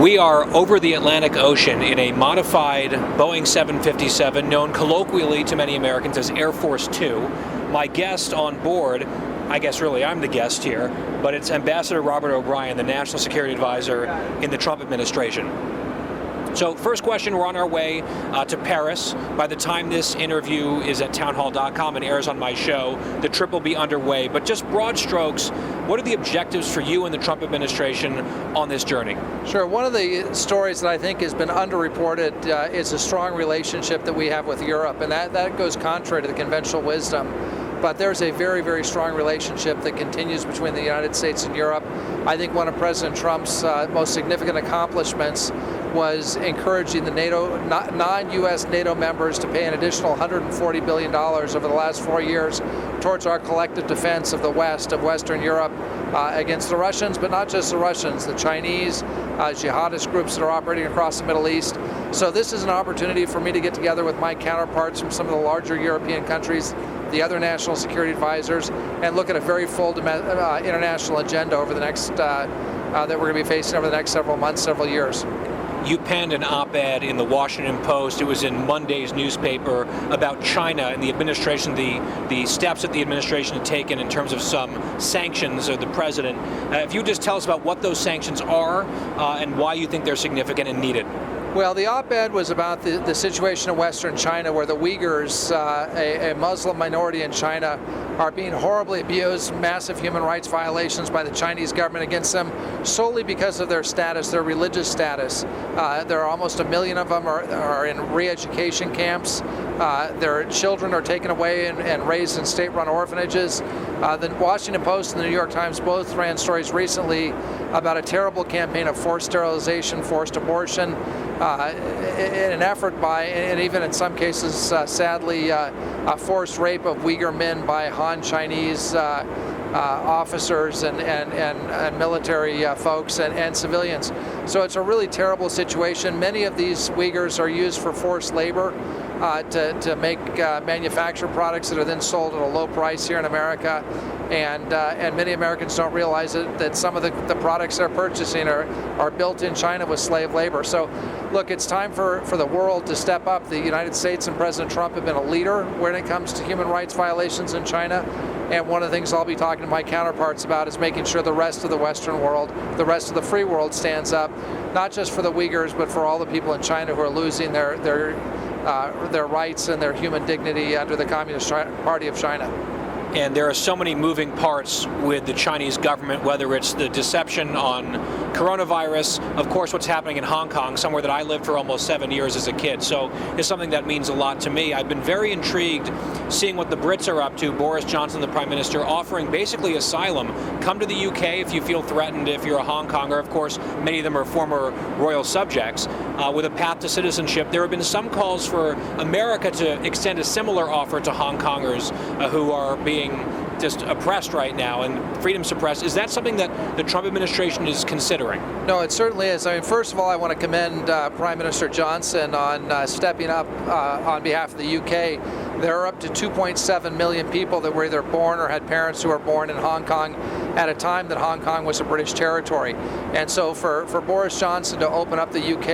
We are over the Atlantic Ocean in a modified Boeing 757, known colloquially to many Americans as Air Force Two. My guest on board, I guess really I'm the guest here, but it's Ambassador Robert O'Brien, the National Security Advisor in the Trump administration. So first question, we're on our way to Paris. By the time this interview is at townhall.com and airs on my show, the trip will be underway. But just broad strokes, what are the objectives for you and the Trump administration on this journey? Sure. One of the stories that I think has been underreported is a strong relationship that we have with Europe, and that goes contrary to the conventional wisdom. But there's a very, very strong relationship that continues between the United States and Europe. I think one of President Trump's most significant accomplishments was encouraging the non-U.S. NATO members to pay an additional $140 billion over the last 4 years towards our collective defense of the West, of Western Europe, against the Russians, but not just the Russians, the Chinese, jihadist groups that are operating across the Middle East. So this is an opportunity for me to get together with my counterparts from some of the larger European countries, the other national security advisors, and look at a very full international agenda over the next that we're going to be facing over the next several months, several years. You penned an op-ed in the Washington Post. It was in Monday's newspaper about China and the administration, the steps that the administration had taken in terms of some sanctions of the president. If you just tell us about what those sanctions are and why you think they're significant and needed. Well, the op-ed was about the situation in Western China, where the Uyghurs, a Muslim minority in China, are being horribly abused, massive human rights violations by the Chinese government against them, solely because of their status, their religious status. There are almost 1 million of them are in re-education camps. Their children are taken away and raised in state-run orphanages. The Washington Post and the New York Times both ran stories recently about a terrible campaign of forced sterilization, forced abortion, in an effort by, and even in some cases, sadly, a forced rape of Uyghur men by Han Chinese officers and military folks and civilians. So it's a really terrible situation. Many of these Uyghurs are used for forced labor to make manufactured products that are then sold at a low price here in America. And many Americans don't realize that some of the products they're purchasing are built in China with slave labor. So look, it's time for the world to step up. The United States and President Trump have been a leader when it comes to human rights violations in China. And one of the things I'll be talking to my counterparts about is making sure the rest of the Western world, the rest of the free world stands up, not just for the Uyghurs, but for all the people in China who are losing their rights and their human dignity under the Communist Party of China. And there are so many moving parts with the Chinese government, whether it's the deception on coronavirus, of course what's happening in Hong Kong, somewhere that I lived for almost 7 years as a kid. So it's something that means a lot to me. I've been very intrigued seeing what the Brits are up to. Boris Johnson, the Prime Minister, offering basically asylum. Come to the UK if you feel threatened, if you're a Hong Konger. Of course, many of them are former royal subjects, with a path to citizenship. There have been some calls for America to extend a similar offer to Hong Kongers who are being just oppressed right now and freedom suppressed. Is that something that the Trump administration is considering? No, it certainly is. I mean, first of all, I want to commend Prime Minister Johnson on stepping up on behalf of the UK. There are up to 2.7 million people that were either born or had parents who were born in Hong Kong at a time that Hong Kong was a British territory. And so for Boris Johnson to open up the UK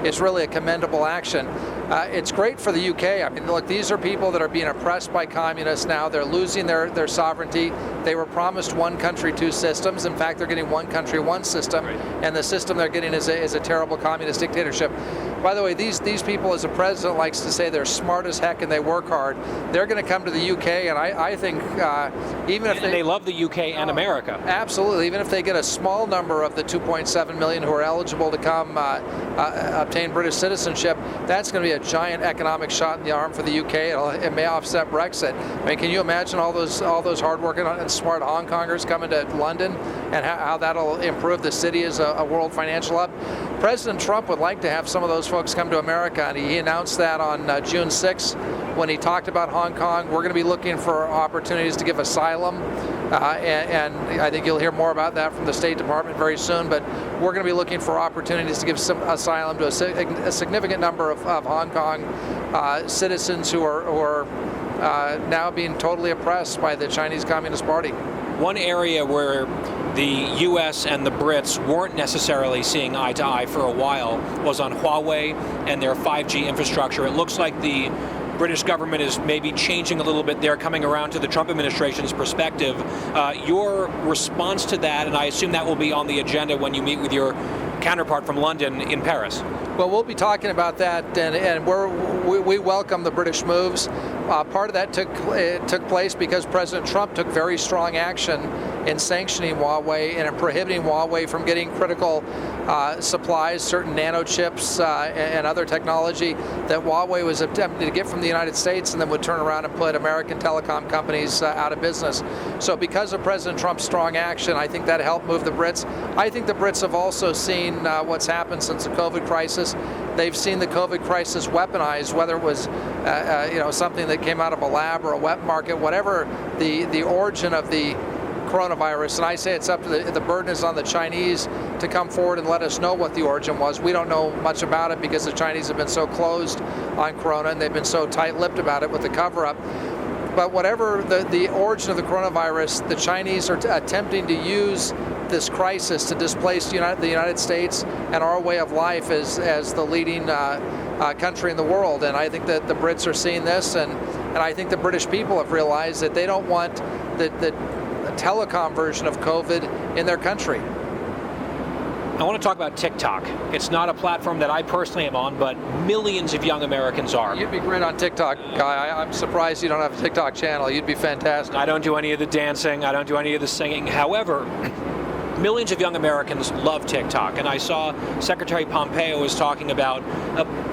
is really a commendable action. It's great for the UK. I mean, look, these are people that are being oppressed by communists now. They're losing their sovereignty. They were promised one country, two systems. In fact, they're getting one country, one system. Right. And the system they're getting is a terrible communist dictatorship. By the way, these people, as the president likes to say, they're smart as heck and they work hard. They're going to come to the UK, and I think even if they love the UK and America. Absolutely. Even if they get a small number of the 2.7 million who are eligible to come obtain British citizenship, that's going to be a giant economic shot in the arm for the UK. It may offset Brexit. I mean, can you imagine all those hardworking and smart Hong Kongers coming to London, and how that'll improve the city as a world financial hub? President Trump would like to have some of those folks come to America, and he announced that on June 6th when he talked about Hong Kong. We're going to be looking for opportunities to give asylum, and I think you'll hear more about that from the State Department very soon, but we're going to be looking for opportunities to give some asylum to a significant number of Hong Kong citizens who are now being totally oppressed by the Chinese Communist Party. one area where the U.S. and the Brits weren't necessarily seeing eye to eye for a while was on Huawei and their 5G infrastructure. It looks like the British government is maybe changing a little bit there, coming around to the Trump administration's perspective. Your response to that, and I assume that will be on the agenda when you meet with your counterpart from London in Paris. Well, we'll be talking about that, and we welcome the British moves. Part of that took place because President Trump took very strong action in sanctioning Huawei and in prohibiting Huawei from getting critical supplies, certain nanochips and other technology that Huawei was attempting to get from the United States and then would turn around and put American telecom companies out of business. So because of President Trump's strong action, I think that helped move the Brits. I think the Brits have also seen what's happened since the COVID crisis. They've seen the COVID crisis weaponized, whether it was something that came out of a lab or a wet market, whatever the origin of the coronavirus. And I say it's up to the burden is on the Chinese to come forward and let us know what the origin was. We don't know much about it because the Chinese have been so closed on corona and they've been so tight-lipped about it with the cover-up. But whatever the origin of the coronavirus, the Chinese are attempting to use this crisis to displace the United States and our way of life as the leading country in the world. And I think that the Brits are seeing this, and I think the British people have realized that they don't want the telecom version of COVID in their country. I want to talk about TikTok. It's not a platform that I personally am on, but millions of young Americans are. You'd be great on TikTok, Guy. I'm surprised you don't have a TikTok channel. You'd be fantastic. I don't do any of the dancing. I don't do any of the singing. However, millions of young Americans love TikTok, and I saw Secretary Pompeo was talking about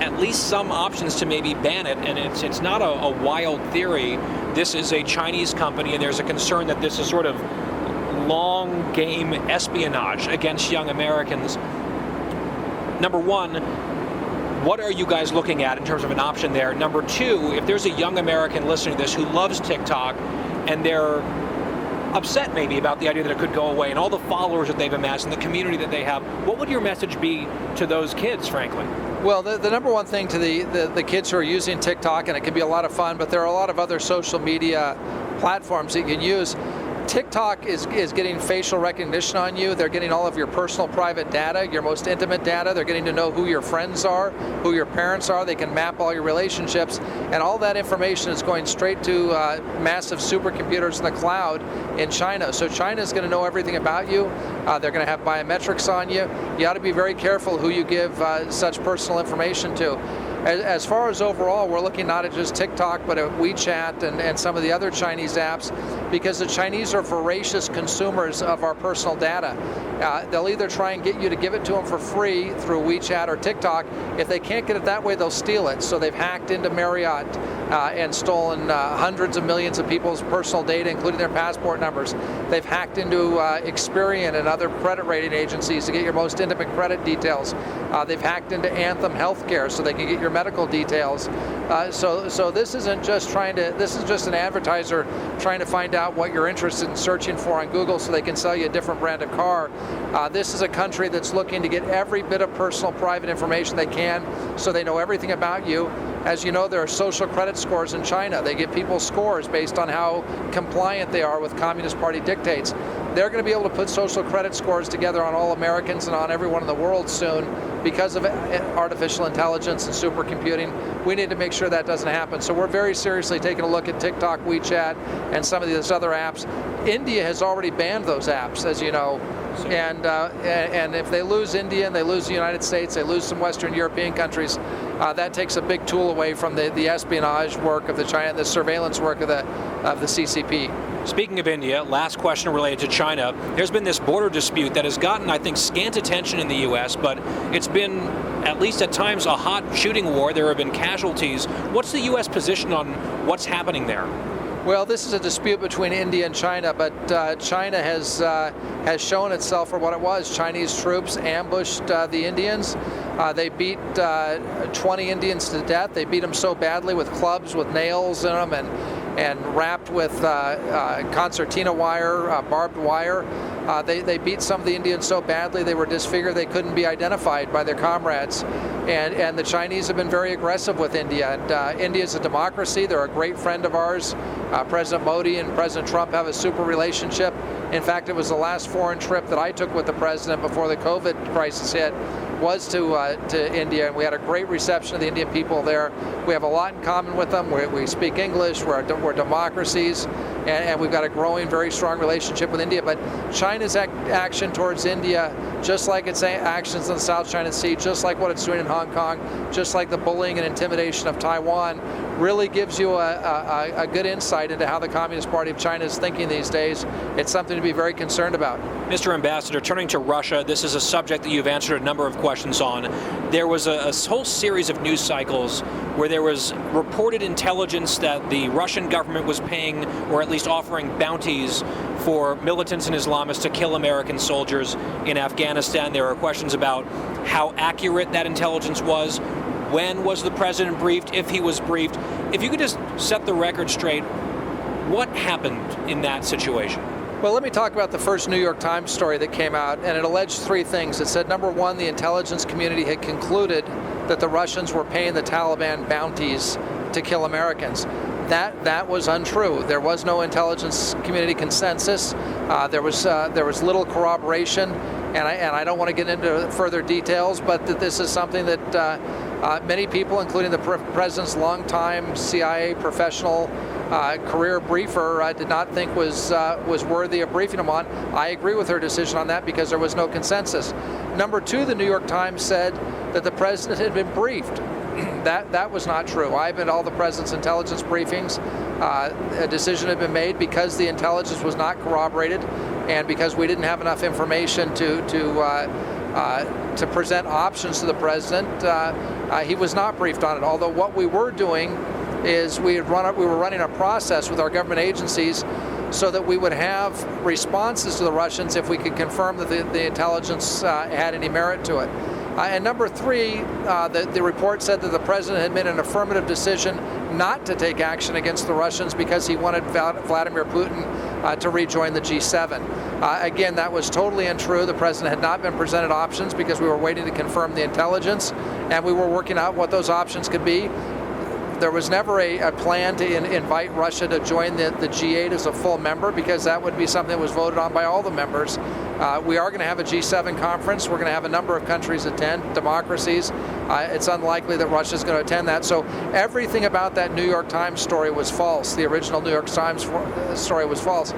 at least some options to maybe ban it, and it's not a wild theory. This is a Chinese company, and there's a concern that this is sort of long game espionage against young Americans. Number one, what are you guys looking at in terms of an option there? Number two, if there's a young American listening to this who loves TikTok and they're upset maybe about the idea that it could go away and all the followers that they've amassed and the community that they have, what would your message be to those kids, frankly? Well, the number one thing to the kids who are using TikTok, and it can be a lot of fun, but there are a lot of other social media platforms that you can use. TikTok is getting facial recognition on you. They're getting all of your personal private data, your most intimate data. They're getting to know who your friends are, who your parents are. They can map all your relationships, and all that information is going straight to massive supercomputers in the cloud in China. So China is going to know everything about you. They're going to have biometrics on you. You ought to be very careful who you give such personal information to. As far as overall, we're looking not at just TikTok, but at WeChat and some of the other Chinese apps, because the Chinese are voracious consumers of our personal data. They'll either try and get you to give it to them for free through WeChat or TikTok. If they can't get it that way, they'll steal it. So they've hacked into Marriott and stolen hundreds of millions of people's personal data, including their passport numbers. They've hacked into Experian and other credit rating agencies to get your most intimate credit details. They've hacked into Anthem Healthcare so they can get your medical details. So this isn't just this is just an advertiser trying to find out what you're interested in searching for on Google so they can sell you a different brand of car. This is a country that's looking to get every bit of personal private information they can so they know everything about you. As you know, there are social credit scores in China. They give people scores based on how compliant they are with Communist Party dictates. They're going to be able to put social credit scores together on all Americans and on everyone in the world soon because of artificial intelligence and supercomputing. We need to make sure that doesn't happen. So we're very seriously taking a look at TikTok, WeChat, and some of these other apps. India has already banned those apps, as you know. And if they lose India and they lose the United States, they lose some Western European countries, that takes a big tool away from the espionage work of the China, the surveillance work of the CCP. Speaking of India, last question related to China. There's been this border dispute that has gotten, I think, scant attention in the U.S., but it's been, at least at times, a hot shooting war. There have been casualties. What's the U.S. position on what's happening there? Well, this is a dispute between India and China, but China has shown itself for what it was. Chinese troops ambushed the Indians. They beat 20 Indians to death. They beat them so badly with clubs with nails in them and wrapped with concertina wire, barbed wire, They beat some of the Indians so badly they were disfigured they couldn't be identified by their comrades. And the Chinese have been very aggressive with India. And India is a democracy. They're a great friend of ours. President Modi and President Trump have a super relationship. In fact, it was the last foreign trip that I took with the president before the COVID crisis hit was to India, and we had a great reception of the Indian people there. We have a lot in common with them. We speak English. We're democracies, and we've got a growing, very strong relationship with India. But China's action towards India, just like its actions in the South China Sea, just like what it's doing in Hong Kong, just like the bullying and intimidation of Taiwan, really gives you a good insight into how the Communist Party of China is thinking these days. It's something to be very concerned about. Mr. Ambassador, turning to Russia, this is a subject that you've answered a number of questions on. There was a whole series of news cycles where there was reported intelligence that the Russian government was paying, or at least offering bounties for militants and Islamists to kill American soldiers in Afghanistan. There are questions about how accurate that intelligence was. When was the president briefed, if he was briefed? If you could just set the record straight, what happened in that situation? Well, let me talk about the first New York Times story that came out, and it alleged three things. It said, number one, the intelligence community had concluded that the Russians were paying the Taliban bounties to kill Americans. That was untrue. There was no intelligence community consensus. There was little corroboration, and I don't want to get into further details, but that this is something that many people, including the president's longtime CIA professional career briefer, did not think was worthy of briefing him on. I agree with her decision on that because there was no consensus. Number two, the New York Times said that the president had been briefed. That was not true. I've been to all the president's intelligence briefings. A decision had been made because the intelligence was not corroborated, and because we didn't have enough information to present options to the president. He was not briefed on it. Although what we were doing is we were running a process with our government agencies so that we would have responses to the Russians if we could confirm that the intelligence had any merit to it. And number three, the report said that the president had made an affirmative decision not to take action against the Russians because he wanted Vladimir Putin to rejoin the G7. Again, that was totally untrue. The president had not been presented options because we were waiting to confirm the intelligence, and we were working out what those options could be. There was never a plan to invite Russia to join the G8 as a full member, because that would be something that was voted on by all the members. We are going to have a G7 conference. We're going to have a number of countries attend, democracies. It's unlikely that Russia is going to attend that. So everything about that New York Times story was false. The original New York Times story was false.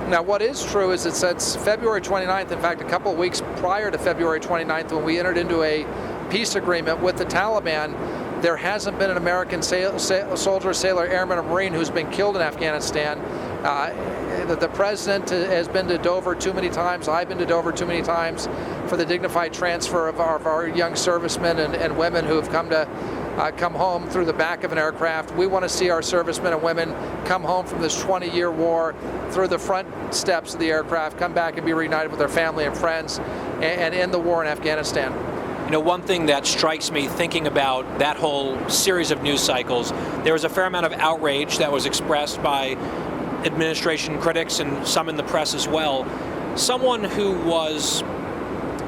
Now, what is true is it says February 29th, in fact, a couple of weeks prior to February 29th, when we entered into a peace agreement with the Taliban, there hasn't been an American soldier, sailor, airman, or Marine who's been killed in Afghanistan. The president has been to Dover too many times. I've been to Dover too many times for the dignified transfer of our young servicemen and women who have come home through the back of an aircraft. We want to see our servicemen and women come home from this 20-year war through the front steps of the aircraft, come back and be reunited with their family and friends, and end the war in Afghanistan. You know, one thing that strikes me thinking about that whole series of news cycles, there was a fair amount of outrage that was expressed by administration critics and some in the press as well. Someone who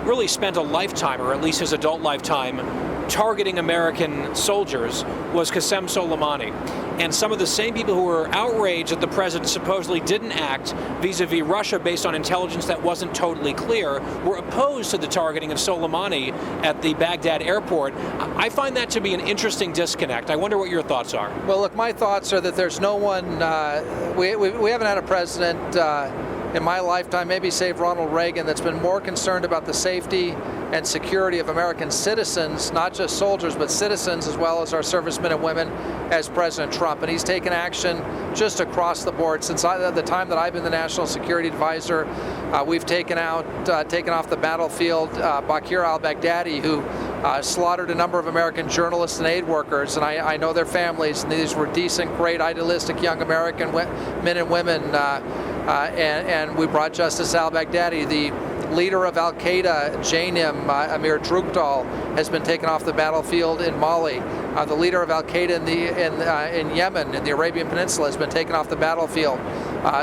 really spent a lifetime, or at least his adult lifetime, targeting American soldiers was Qasem Soleimani. And some of the same people who were outraged that the president supposedly didn't act vis-a-vis Russia based on intelligence that wasn't totally clear were opposed to the targeting of Soleimani at the Baghdad airport. I find that to be an interesting disconnect. I wonder what your thoughts are. Well, look, my thoughts are that there's no one, we haven't had a president in my lifetime, maybe save Ronald Reagan, that's been more concerned about the safety and security of American citizens, not just soldiers, but citizens as well as our servicemen and women, as President Trump. And he's taken action just across the board. Since the time that I've been the National Security Advisor, we've taken off the battlefield Bakir al-Baghdadi, who slaughtered a number of American journalists and aid workers, and I know their families, and these were decent, great, idealistic young American men and women, and we brought Justice al-Baghdadi. The leader of al-Qaeda, Jainim, Amir Drukdal, has been taken off the battlefield in Mali. The leader of al-Qaeda in Yemen, in the Arabian Peninsula, has been taken off the battlefield.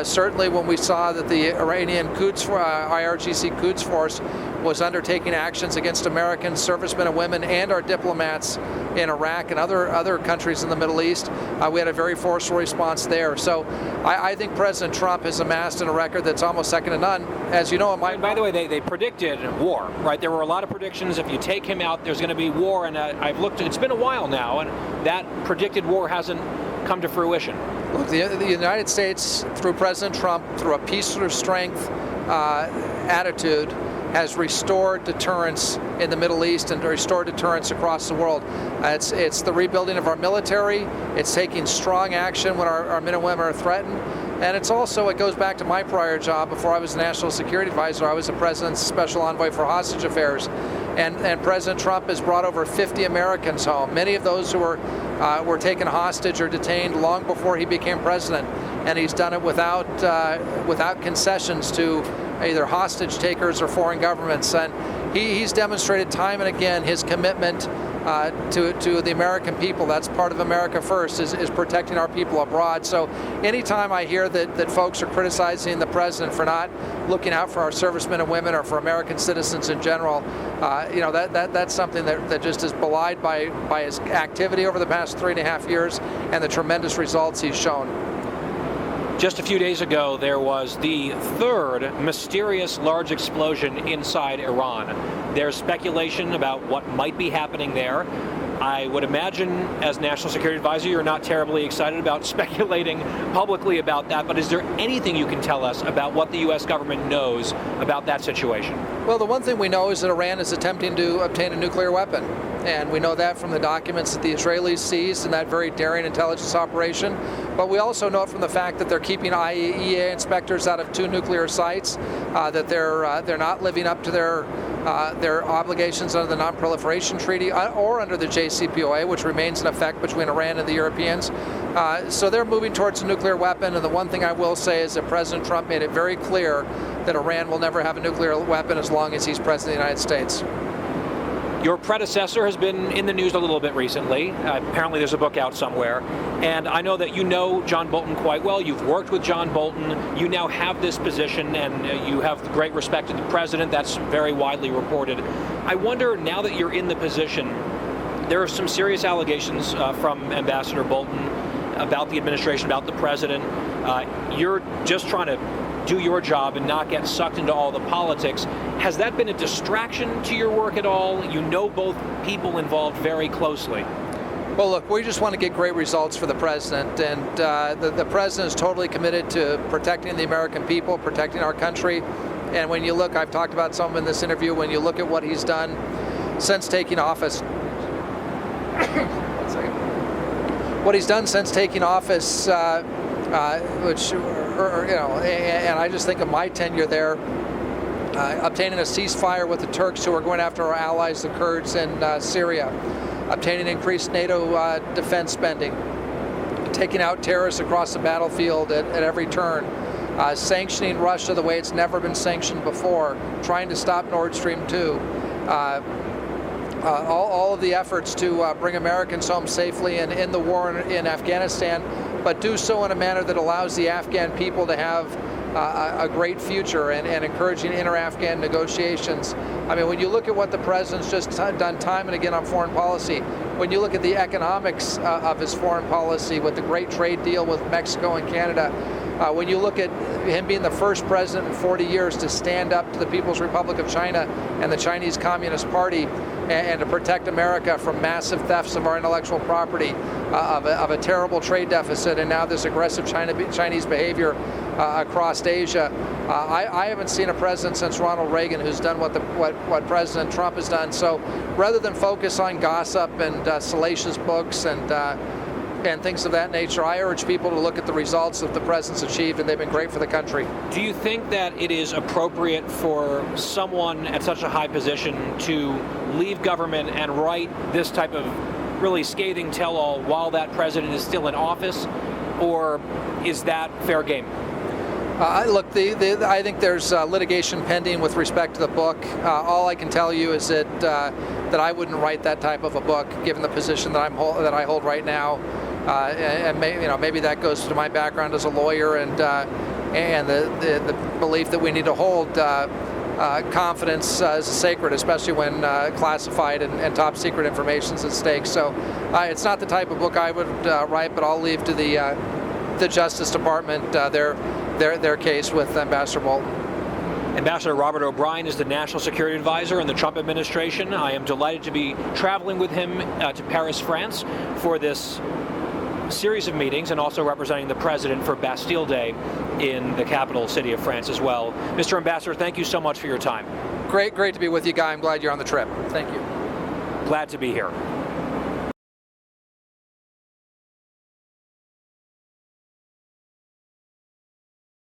Certainly when we saw that the Iranian IRGC Quds Force was undertaking actions against American servicemen and women and our diplomats in Iraq and other countries in the Middle East, we had a very forceful response there. So I think President Trump has amassed a record that's almost second to none. As you know, by the way, they predicted war, right? There were a lot of predictions. If you take him out, there's going to be war, and I've looked. It's been a while now, and that predicted war hasn't come to fruition. Look, the United States, through President Trump, through a peace through strength attitude, has restored deterrence in the Middle East and restored deterrence across the world. It's the rebuilding of our military. It's taking strong action when our men and women are threatened. And it's also, it goes back to my prior job. Before I was National Security Advisor, I was the President's Special Envoy for Hostage Affairs. And President Trump has brought over 50 Americans home. Many of those who were taken hostage or detained long before he became president. And he's done it without concessions to either hostage takers or foreign governments. And he's demonstrated time and again his commitment to the American people. That's part of America First, is protecting our people abroad. So anytime I hear that folks are criticizing the president for not looking out for our servicemen and women or for American citizens in general, that's something that just is belied by his activity over the past 3.5 years and the tremendous results he's shown. Just a few days ago, there was the third mysterious large explosion inside Iran. There's speculation about what might be happening there. I would imagine, as National Security Advisor, you're not terribly excited about speculating publicly about that, but is there anything you can tell us about what the U.S. government knows about that situation? Well, the one thing we know is that Iran is attempting to obtain a nuclear weapon. And we know that from the documents that the Israelis seized in that very daring intelligence operation. But we also know it from the fact that they're keeping IAEA inspectors out of 2 nuclear sites, that they're not living up to their obligations under the Non-Proliferation Treaty or under the JCPOA, which remains in effect between Iran and the Europeans. So they're moving towards a nuclear weapon. And the one thing I will say is that President Trump made it very clear that Iran will never have a nuclear weapon as long as he's president of the United States. Your predecessor has been in the news a little bit recently. Apparently there's a book out somewhere. And I know that you know John Bolton quite well. You've worked with John Bolton. You now have this position, and you have great respect to the president. That's very widely reported. I wonder, now that you're in the position, there are some serious allegations from Ambassador Bolton about the administration, about the president. You're just trying to do your job and not get sucked into all the politics. Has that been a distraction to your work at all? You know both people involved very closely. Well, look, we just want to get great results for the president, and the president is totally committed to protecting the American people, protecting our country. And when you look, I've talked about some in this interview, when you look at what he's done since taking office, what he's done since taking office, and I just think of my tenure there, obtaining a ceasefire with the Turks who are going after our allies, the Kurds in Syria, obtaining increased NATO defense spending, taking out terrorists across the battlefield at every turn, sanctioning Russia the way it's never been sanctioned before, trying to stop Nord Stream 2, all of the efforts to bring Americans home safely and end the war in Afghanistan, but do so in a manner that allows the Afghan people to have a great future and encouraging inter-Afghan negotiations. I mean, when you look at what the president's just done time and again on foreign policy, when you look at the economics of his foreign policy with the great trade deal with Mexico and Canada, when you look at him being the first president in 40 years to stand up to the People's Republic of China and the Chinese Communist Party and to protect America from massive thefts of our intellectual property, of a terrible trade deficit, and now this aggressive Chinese behavior across Asia. I haven't seen a president since Ronald Reagan who's done what President Trump has done. So rather than focus on gossip and salacious books and things of that nature, I urge people to look at the results that the president's achieved, and they've been great for the country. Do you think that it is appropriate for someone at such a high position to leave government and write this type of really scathing tell-all while that president is still in office, or is that fair game? Look, I think there's litigation pending with respect to the book. All I can tell you is that I wouldn't write that type of a book, given the position that I hold right now. And maybe that goes to my background as a lawyer and and the belief that we need to hold confidence as sacred, especially when classified and top secret information is at stake. So it's not the type of book I would write, but I'll leave to the Justice Department their case with Ambassador Bolton. Ambassador Robert O'Brien is the National Security Advisor in the Trump administration. I am delighted to be traveling with him to Paris, France for this series of meetings, and also representing the President for Bastille Day in the capital city of France as well. Mr. Ambassador, thank you so much for your time. Great to be with you, Guy. I'm glad you're on the trip. Thank you. Glad to be here.